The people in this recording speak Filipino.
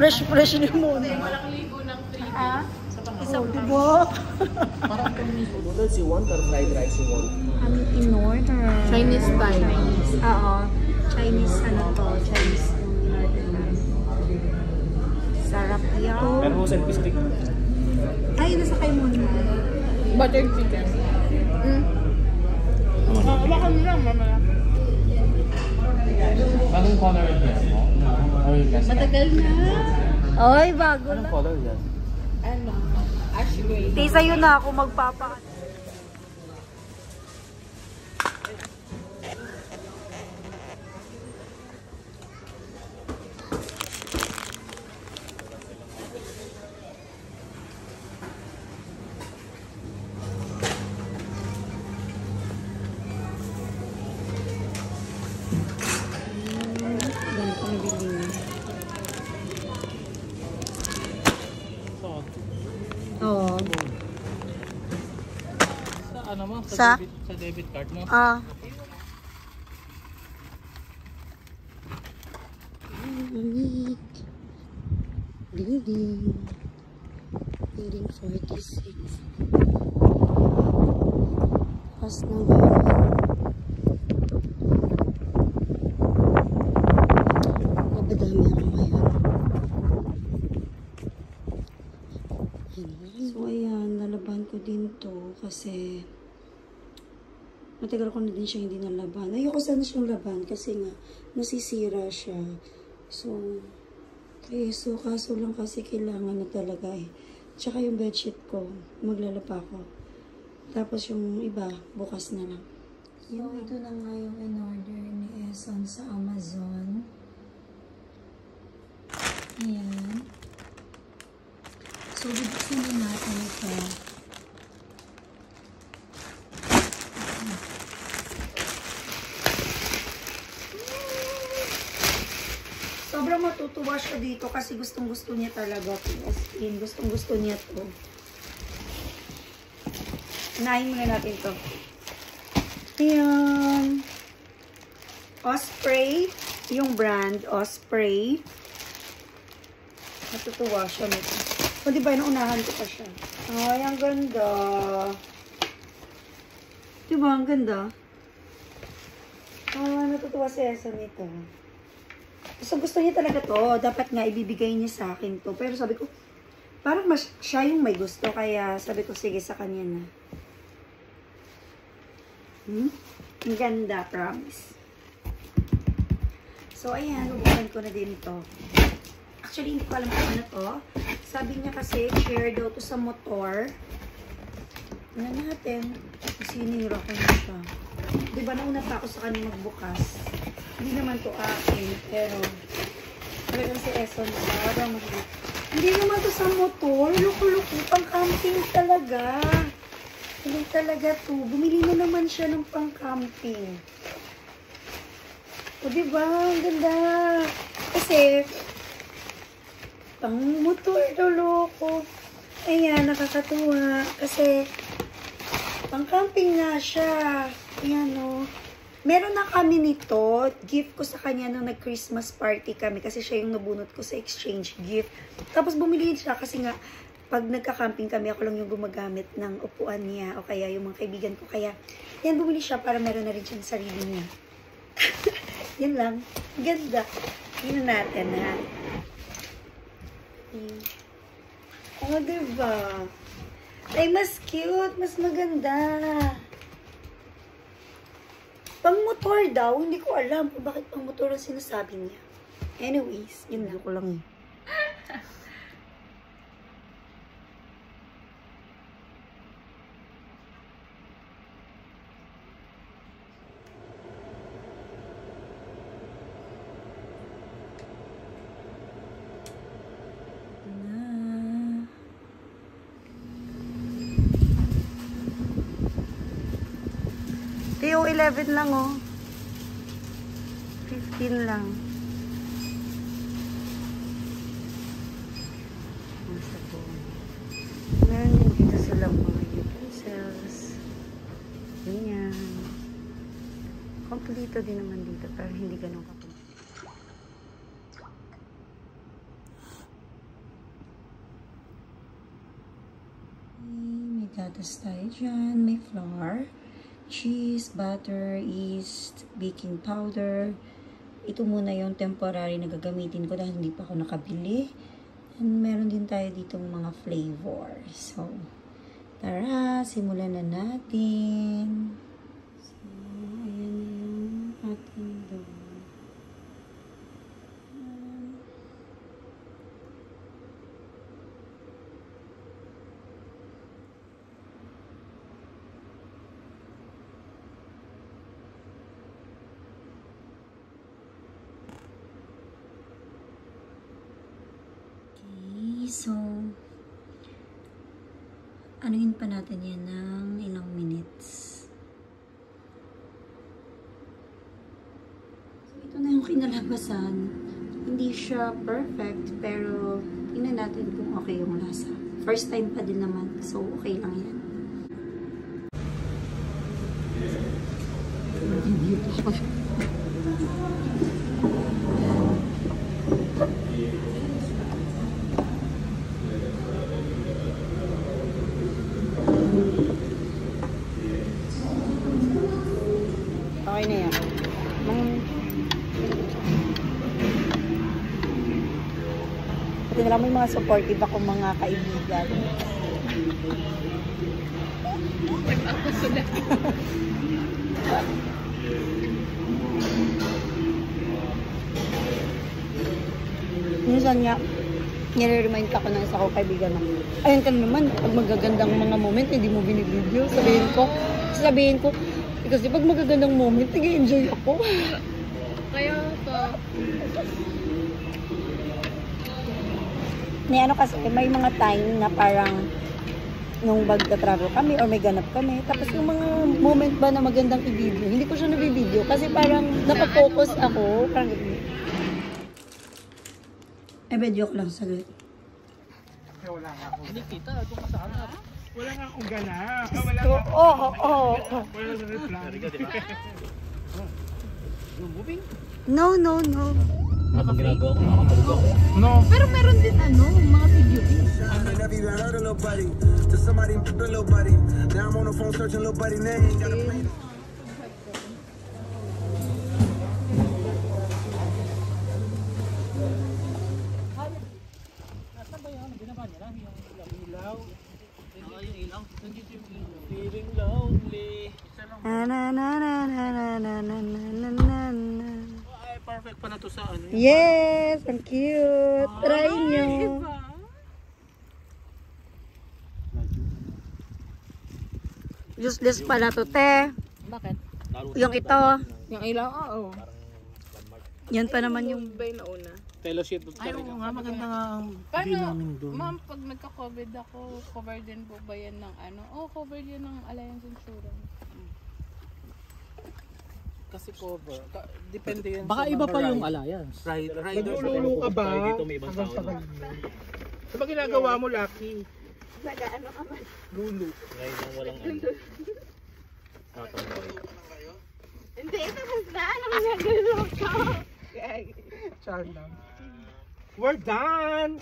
Fresh limon. Walang ligo ng 3 days. Oh, diba? Parang noodles you want or fried rice you want? In order. Chinese style. Chinese. Oo. Chinese ano to? Chinese yung in-order namin. Sarap yan. Pero who's and stick? Ay, nasa kayo muna. Buttered chicken. Baka nila mamaya. Anong color is this mo? Matagal na. Ay, bago Anong lang. color yan? Ano? Ash gray. Tisa yun na ako magpapa. Oo. Sa ano mo? Sa debit card mo? Reading 46. Pas na ngayon. Napadami ako ngayon. So ayan, lalaban ko din to kasi matagal ko na din siya hindi nalaban. Ayoko sana siyang laban kasi nga nasisira siya. So kaso lang kasi kailangan na talaga eh. Tsaka yung bedsheet ko, maglalaba ko. Tapos yung iba, bukas na lang. So ito na nga yung in-order ni Eson sa Amazon. Ayan. So, bubuksan na natin ito. Sobrang matutuwa siya dito kasi gustong-gusto niya talaga. Gustong-gusto niya to. Unahin muna natin to. Ayan. Osprey. Yung brand, Osprey. Matutuwa siya nito. O, diba, naunahan ko pa siya. Ay, ang ganda. Diba, ang ganda? Natutuwa si Esa nito. Gusto niya talaga to. Dapat nga ibibigay niya sa akin to. Pero sabi ko, parang siya yung may gusto. Kaya sabi ko, sige, sa kanya na. Ang ganda, promise. So, ayan, bubuksan ko na din ito. Actually, hindi ko alam kung ano to. Sabi niya kasi, share daw to sa motor. Ano natin? Sinira ko na siya. Diba, nauna pa ako sa kanya magbukas. Hindi naman to akin, pero talagang si Eson parang mahilig. Hindi naman to sa motor. Loko-loko, pang camping talaga. Hindi talaga to. Bumili na naman siya ng pang camping. O, diba? Ang ganda. Kasi, pang motor daw, loko. Ayan, nakakatuwa. Kasi, pang camping nga siya. Ayan, o. Meron na kami nito. Gift ko sa kanya nung nag-Christmas party kami. Kasi siya yung nabunot ko sa exchange gift. Tapos bumili siya kasi nga, pag nagka-camping kami, ako lang yung gumagamit ng upuan niya. O kaya yung mga kaibigan ko. Kaya, yan, bumili siya para meron na rin siyang sarili niya. Yan lang. Ganda. Tingnan natin, ha. Oh, diba? Ay, mas cute. Mas maganda. Pang motor daw. Hindi ko alam kung bakit pang motor ang sinasabi niya. Anyways, yun lang ko lang eh. Yung 11 lang, oh. 15 lang. Meron din dito silang mga utensils. Ganyan. Kompleto din naman dito, pero hindi ganun kakumpleto. May gatas tayo dyan. May flour, cheese, butter, yeast, baking powder. Ito muna yung temporary na gagamitin ko dahil hindi pa ako nakabili. And meron din tayo ditong mga flavor. So, tara, simulan na natin. So, ayan yung ating dough. So, anuhin pa natin yan ng ilang minutes. So, ito na yung kinalabasan. Hindi siya perfect, pero tingnan natin kung okay yung lasa. First time pa din naman, so okay lang yan. Okay na yan. Pati na lang may mga supportive akong mga kaibigan. Ako sila. Minsan nga, nire-remind ka ko ng isa ko kaibigan na, ayun ka naman, pag magagandang mga moment, hindi mo binibideo. Sabihin ko, kasi pag magagandang moment, nag-enjoy ako. Kaya pa. Ano kasi, may mga time na parang nung magta-travel kami or may ganap kami. Tapos yung mga moment ba na magandang i-video, hindi ko siya na-video kasi parang nakafocus ako. Parang i-video ko lang saglit. Wala nga akong... Hindi kita, doon ka sa anak. Wala nga akong gana. Wala na reply. Moving? No. Habang ginagawa ko, makapalog ako. No. Pero meron din mga figurines. I never even heard of nobody. To somebody, nobody. Now I'm on the phone searching nobody name. Gotta play. Nasaan ba yan? Binaba niya lang yung ilaw. Yung ilaw. Nandito yung ilaw. Feeling lonely. Ay, perfect pa na to sa ano. Yes! Ang cute! Try nyo! Useless pala to, te. Bakit? Yung ito. Yung ilaw, oo. Yan pa naman yung... Bay na una. Fellowship. Ay, oo nga, maganda nga ang Paano, view namin doon. ma'am, pag nagka-COVID ako, covered din po ba yan ng ano? Oo, covered yan ng Alliance Insurance. Kasi cover. Depende yan Baka sa iba mga pa yung ride. alliance. Riders. Naglululo ka ba? Dito may ibang tao. Ano ba ginagawa mo, Lucky? Nag-ano ka ba? Lulu. Ngayon ang walang ano. Nakatambay. Hindi, tapos na. Ano nagulong ka? Char lang. We're done!